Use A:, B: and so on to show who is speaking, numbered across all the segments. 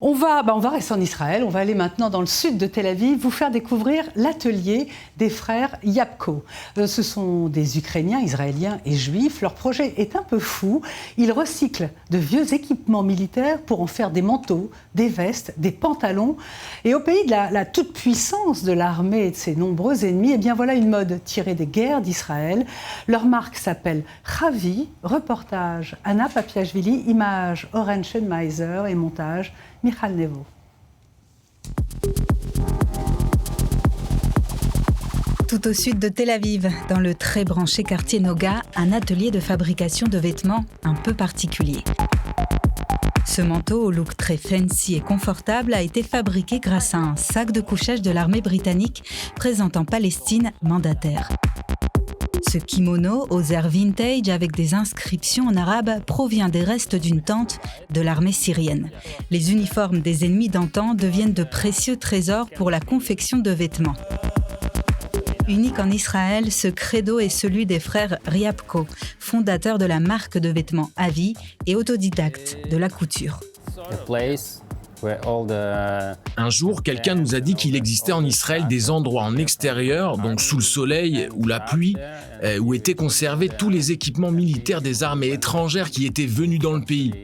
A: On va rester en Israël, on va aller maintenant dans le sud de Tel Aviv, vous faire découvrir l'atelier des frères Yapko. Ce sont des Ukrainiens, Israéliens et Juifs. Leur projet est un peu fou. Ils recyclent de vieux équipements militaires pour en faire des manteaux, des vestes, des pantalons. Et au pays de la toute-puissance de l'armée et de ses nombreux ennemis, eh bien voilà une mode tirée des guerres d'Israël. Leur marque s'appelle Chavi. Reportage Anna Papiashvili, images Oren Schenmeiser et montage Michal Nevo.
B: Tout au sud de Tel Aviv, dans le très branché quartier Noga, un atelier de fabrication de vêtements un peu particulier. Ce manteau au look très fancy et confortable a été fabriqué grâce à un sac de couchage de l'armée britannique présent en Palestine mandataire. Ce kimono aux airs vintage avec des inscriptions en arabe provient des restes d'une tente de l'armée syrienne. Les uniformes des ennemis d'antan deviennent de précieux trésors pour la confection de vêtements. Unique en Israël, ce credo est celui des frères Ryabko, fondateurs de la marque de vêtements Avi et autodidactes de la couture.
C: Un jour, quelqu'un nous a dit qu'il existait en Israël des endroits en extérieur, donc sous le soleil ou la pluie, où étaient conservés tous les équipements militaires des armées étrangères qui étaient venus dans le pays.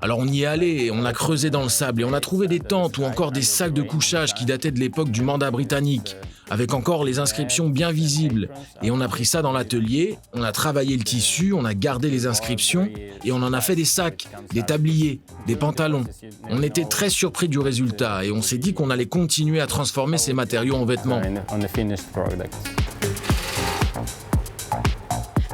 C: Alors on y est allé, on a creusé dans le sable et on a trouvé des tentes ou encore des sacs de couchage qui dataient de l'époque du mandat britannique, avec encore les inscriptions bien visibles. Et on a pris ça dans l'atelier, on a travaillé le tissu, on a gardé les inscriptions et on en a fait des sacs, des tabliers, des pantalons. On était très surpris du résultat et on s'est dit qu'on allait continuer à transformer ces matériaux en vêtements.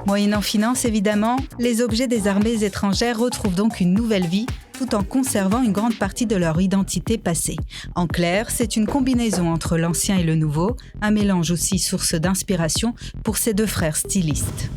B: Moyennant finance, évidemment, les objets des armées étrangères retrouvent donc une nouvelle vie tout en conservant une grande partie de leur identité passée. En clair, c'est une combinaison entre l'ancien et le nouveau, un mélange aussi source d'inspiration pour ces deux frères stylistes.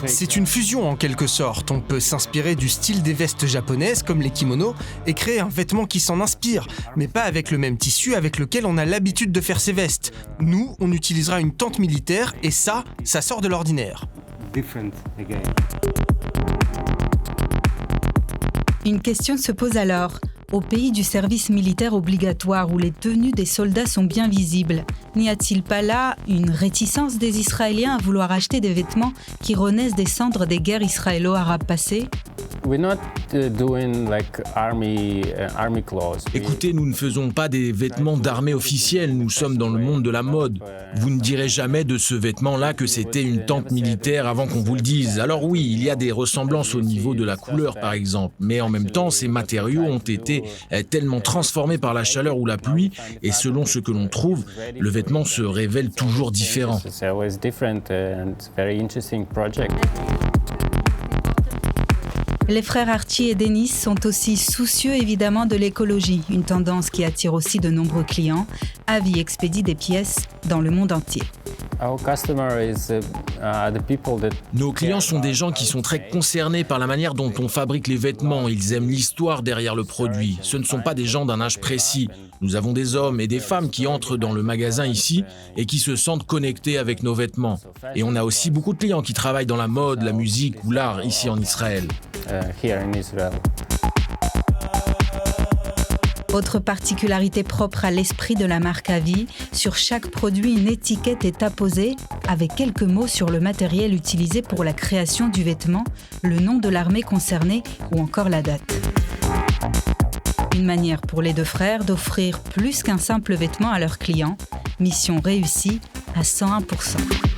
D: C'est une fusion en quelque sorte. On peut s'inspirer du style des vestes japonaises comme les kimonos et créer un vêtement qui s'en inspire, mais pas avec le même tissu avec lequel on a l'habitude de faire ces vestes. Nous, on utilisera une tente militaire et ça sort de l'ordinaire.
B: Une question se pose alors. Au pays du service militaire obligatoire où les tenues des soldats sont bien visibles, n'y a-t-il pas là une réticence des Israéliens à vouloir acheter des vêtements qui renaissent des cendres des guerres israélo-arabes passées ?
C: Écoutez, nous ne faisons pas des vêtements d'armée officiels, nous sommes dans le monde de la mode. Vous ne direz jamais de ce vêtement-là que c'était une tente militaire avant qu'on vous le dise. Alors oui, il y a des ressemblances au niveau de la couleur par exemple, mais en même temps, ces matériaux ont été tellement transformés par la chaleur ou la pluie, et selon ce que l'on trouve, le vêtement se révèle toujours différent.
B: Les frères Archie et Denis sont aussi soucieux évidemment de l'écologie, une tendance qui attire aussi de nombreux clients. Avi expédie des pièces dans le monde entier.
C: Nos clients sont des gens qui sont très concernés par la manière dont on fabrique les vêtements. Ils aiment l'histoire derrière le produit. Ce ne sont pas des gens d'un âge précis. Nous avons des hommes et des femmes qui entrent dans le magasin ici et qui se sentent connectés avec nos vêtements. Et on a aussi beaucoup de clients qui travaillent dans la mode, la musique ou l'art ici en Israël.
B: Autre particularité propre à l'esprit de la marque Avi, sur chaque produit, une étiquette est apposée avec quelques mots sur le matériel utilisé pour la création du vêtement, le nom de l'armée concernée ou encore la date. Une manière pour les deux frères d'offrir plus qu'un simple vêtement à leurs clients. Mission réussie à 101%.